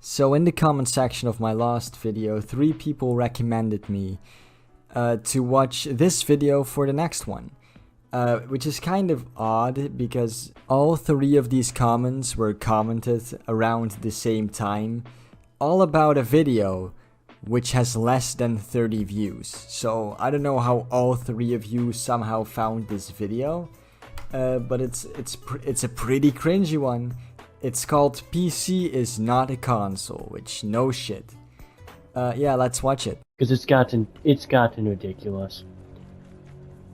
So in the comment section of my last video, 3 people recommended me to watch this video for the next one. Which is kind of odd because all 3 of these comments were commented around the same time, all about a video which has less than 30 views. So I don't know how all 3 of you somehow found this video, but it's a pretty cringy one. It's called PC is not a console, which no shit. Yeah, let's watch it. Because it's gotten ridiculous.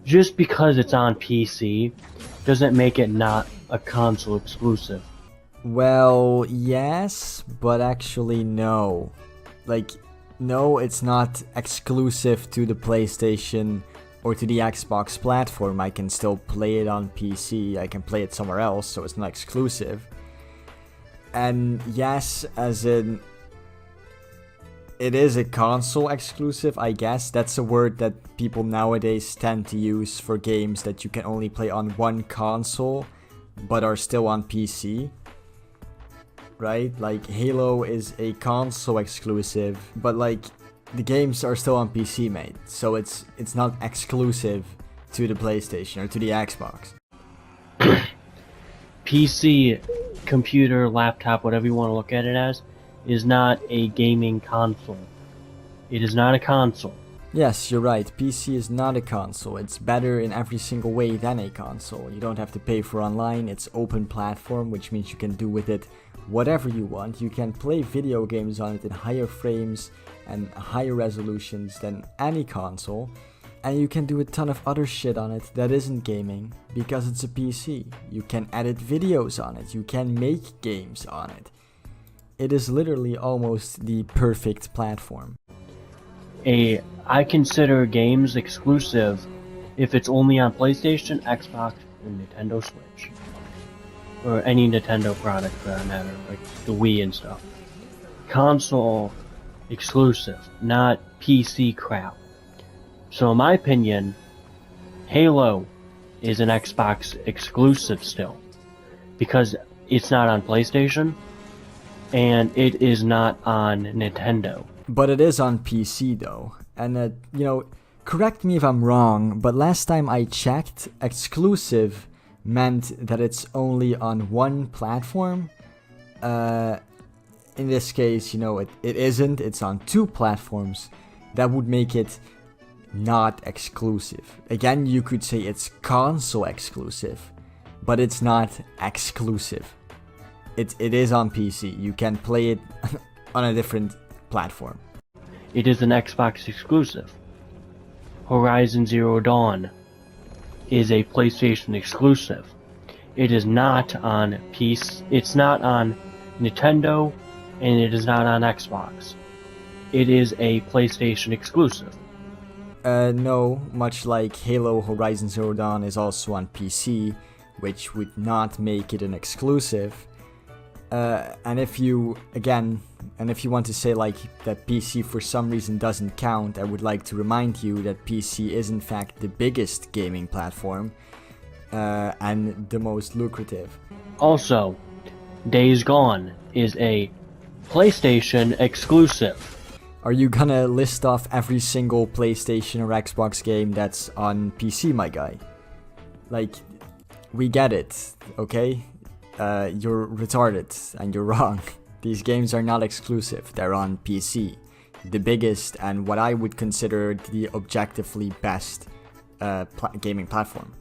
Just because it's on PC doesn't make it not a console exclusive. Well, yes, but actually no. Like, no, it's not exclusive to the PlayStation or to the Xbox platform. I can still play it on PC, I can play it somewhere else, so it's not exclusive. And yes, as in, it is a console exclusive, I guess. That's a word that people nowadays tend to use for games that you can only play on one console, but are still on PC. Right? Like, Halo is a console exclusive, but like, the games are still on PC, mate. So it's not exclusive to the PlayStation or to the Xbox. PC, computer, laptop, whatever you want to look at it as, is not a gaming console. It is not a console. Yes, you're right. PC is not a console. It's better in every single way than a console. You don't have to pay for online. It's open platform, which means you can do with it whatever you want. You can play video games on it in higher frames and higher resolutions than any console. And you can do a ton of other shit on it that isn't gaming, because it's a PC. You can edit videos on it. You can make games on it. It is literally almost the perfect platform. I consider games exclusive if it's only on PlayStation, Xbox, and Nintendo Switch. Or any Nintendo product for that matter, like the Wii and stuff. Console exclusive, not PC crap. So in my opinion, Halo is an Xbox exclusive still, because it's not on PlayStation, and it is not on Nintendo. But it is on PC though, and you know, correct me if I'm wrong, but last time I checked, exclusive meant that it's only on one platform. In this case, you know, it isn't, it's on 2 platforms. That would make it not exclusive. Again, you could say it's console exclusive, but it's not exclusive. It is on PC. You can play it on a different platform. It is an Xbox exclusive. Horizon Zero Dawn is a PlayStation exclusive. It is not on PC. It's not on Nintendo, and it is not on Xbox. It is a PlayStation exclusive. No, much like Halo Horizon Zero Dawn is also on PC, which would not make it an exclusive. And if you want to say like that PC for some reason doesn't count, I would like to remind you that PC is in fact the biggest gaming platform, and the most lucrative. Also, Days Gone is a PlayStation exclusive. Are you gonna list off every single PlayStation or Xbox game that's on PC, my guy? Like, we get it, okay? You're retarded and you're wrong. These games are not exclusive, they're on PC. The biggest and what I would consider the objectively best gaming platform.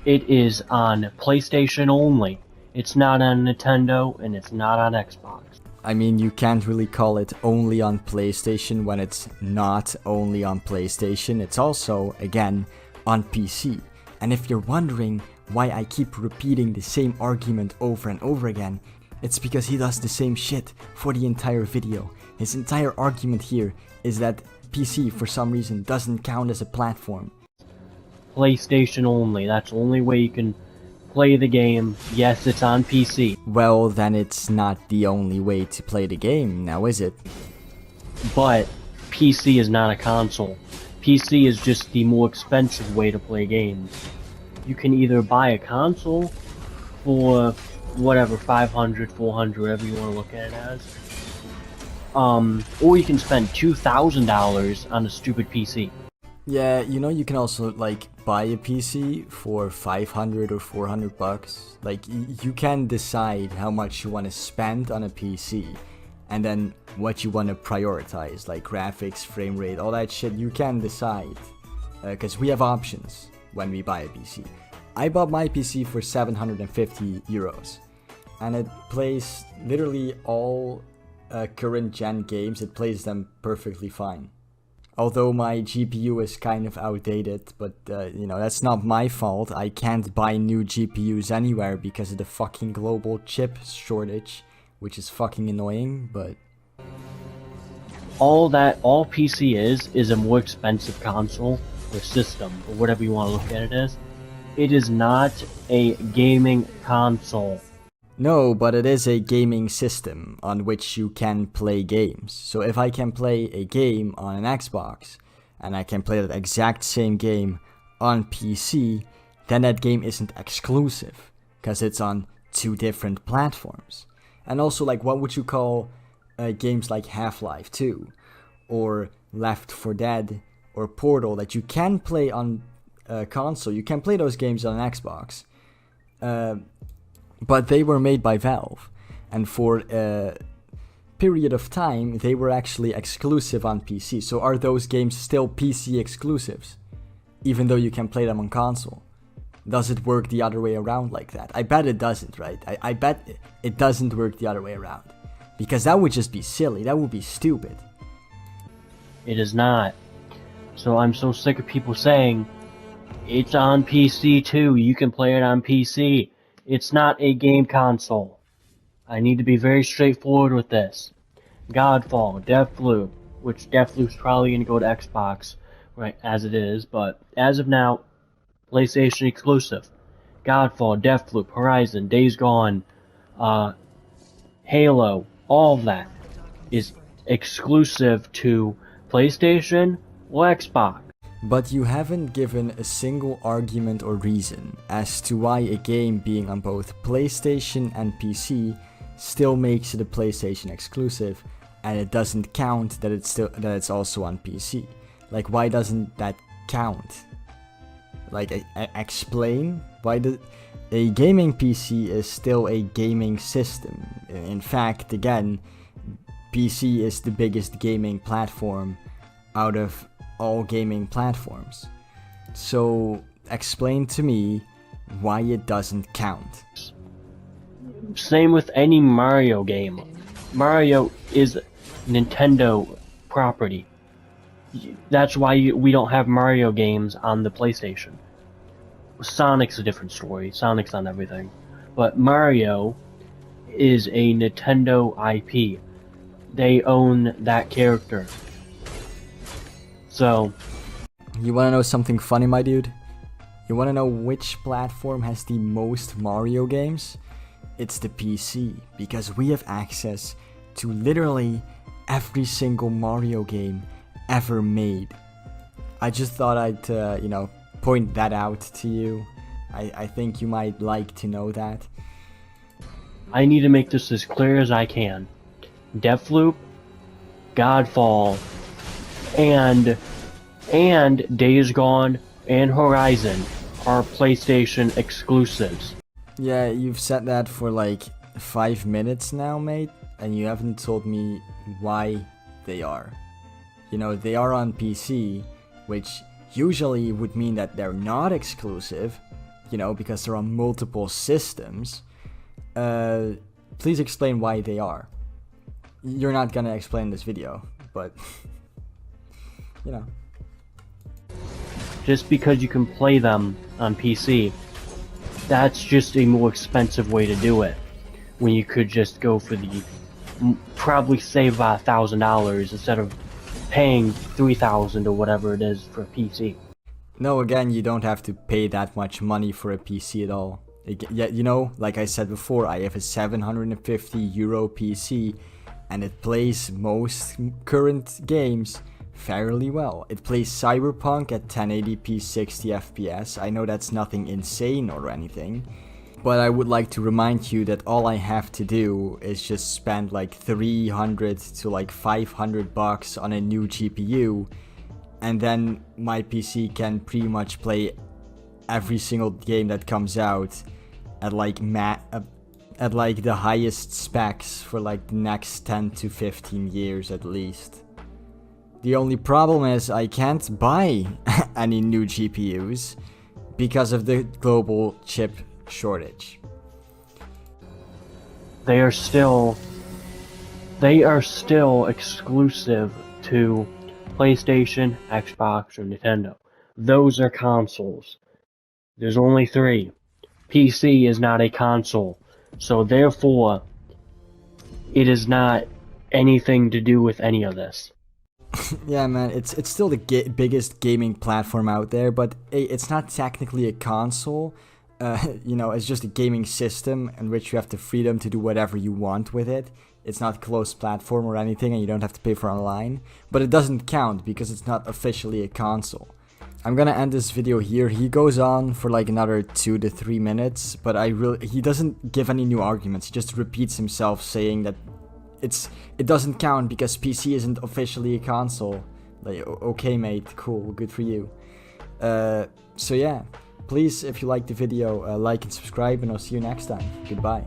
It is on PlayStation only. It's not on Nintendo and it's not on Xbox. I mean, you can't really call it only on PlayStation when it's not only on PlayStation. It's also, again, on PC. And if you're wondering why I keep repeating the same argument over and over again, it's because he does the same shit for the entire video. His entire argument here is that PC, for some reason, doesn't count as a platform. PlayStation only. That's the only way you can play the game. Yes, it's on PC. Well, then it's not the only way to play the game, now is it? But PC is not a console. PC is just the more expensive way to play games. You can either buy a console for whatever, 500, 400, whatever you want to look at it as, Or you can spend $2,000 on a stupid PC. Yeah, you know, you can also like buy a PC for 500 or 400 bucks. Like you can decide how much you want to spend on a PC and then what you want to prioritize, like graphics, frame rate, all that shit. You can decide because we have options when we buy a PC. I bought my PC for 750 euros and it plays literally all current gen games. It plays them perfectly fine. Although my GPU is kind of outdated, but you know, that's not my fault. I can't buy new GPUs anywhere because of the fucking global chip shortage, which is fucking annoying, but... All PC is a more expensive console or system, or whatever you want to look at it as. It is not a gaming console. No, but it is a gaming system on which you can play games. So if I can play a game on an Xbox, and I can play that exact same game on PC, then that game isn't exclusive, because it's on 2 different platforms. And also, like, what would you call games like Half-Life 2, or Left 4 Dead, or Portal, that you can play on console? You can play those games on an Xbox. But they were made by Valve, and for a period of time, they were actually exclusive on PC. So are those games still PC exclusives, even though you can play them on console? Does it work the other way around like that? I bet it doesn't, right? I bet it doesn't work the other way around, because that would just be silly. That would be stupid. It is not. So I'm so sick of people saying, it's on PC too, you can play it on PC. It's not a game console. I need to be very straightforward with this. Godfall, Deathloop, which Deathloop's probably going to go to Xbox, right, as it is, but as of now, PlayStation exclusive. Godfall, Deathloop, Horizon, Days Gone, Halo, all of that is exclusive to PlayStation or Xbox. But you haven't given a single argument or reason as to why a game being on both PlayStation and PC still makes it a PlayStation exclusive, and it doesn't count that it's also on PC. Like, why doesn't that count? Like, explain why a gaming PC is still a gaming system. In fact, again, PC is the biggest gaming platform out of all gaming platforms. So explain to me why it doesn't count. Same with any Mario game. Mario is Nintendo property. That's why we don't have Mario games on the PlayStation. Sonic's a different story. Sonic's on everything. But Mario is a Nintendo IP. They own that character. So, you wanna know something funny, my dude? You wanna know which platform has the most Mario games? It's the PC, because we have access to literally every single Mario game ever made. I just thought I'd, point that out to you. I think you might like to know that. I need to make this as clear as I can. Deathloop, Godfall, and Days Gone and Horizon are PlayStation exclusives. Yeah, you've said that for like 5 minutes now, mate, and you haven't told me why they are. You know, they are on PC, which usually would mean that they're not exclusive, you know, because they're on multiple systems. Please explain why they are. You're not gonna explain this video, but, you know. Just because you can play them on PC, that's just a more expensive way to do it. When you could just go for the, probably save $1,000 instead of paying $3,000 or whatever it is for a PC. No, again, you don't have to pay that much money for a PC at all. Yeah, you know, like I said before, I have a 750 euro PC, and it plays most current games fairly well. It plays Cyberpunk at 1080p 60 FPS. I know that's nothing insane or anything, But I would like to remind you that all I have to do is just spend like 300 to like 500 bucks on a new GPU, and then my PC can pretty much play every single game that comes out at like at like the highest specs for like the next 10 to 15 years at least. The only problem is I can't buy any new GPUs because of the global chip shortage. They are still exclusive to PlayStation, Xbox, or Nintendo. Those are consoles. There's only 3. PC is not a console, so therefore it is not anything to do with any of this. Yeah, man, it's still the biggest gaming platform out there, but it's not technically a console. You know, it's just a gaming system in which you have the freedom to do whatever you want with it. It's not closed platform or anything, and you don't have to pay for online. But it doesn't count because it's not officially a console. I'm gonna end this video here. He goes on for like another 2 to 3 minutes, but he doesn't give any new arguments. He just repeats himself saying that it doesn't count because PC isn't officially a console. Like, okay mate, cool, good for you. So yeah, please, if you liked the video, like and subscribe, and I'll see you next time. Goodbye.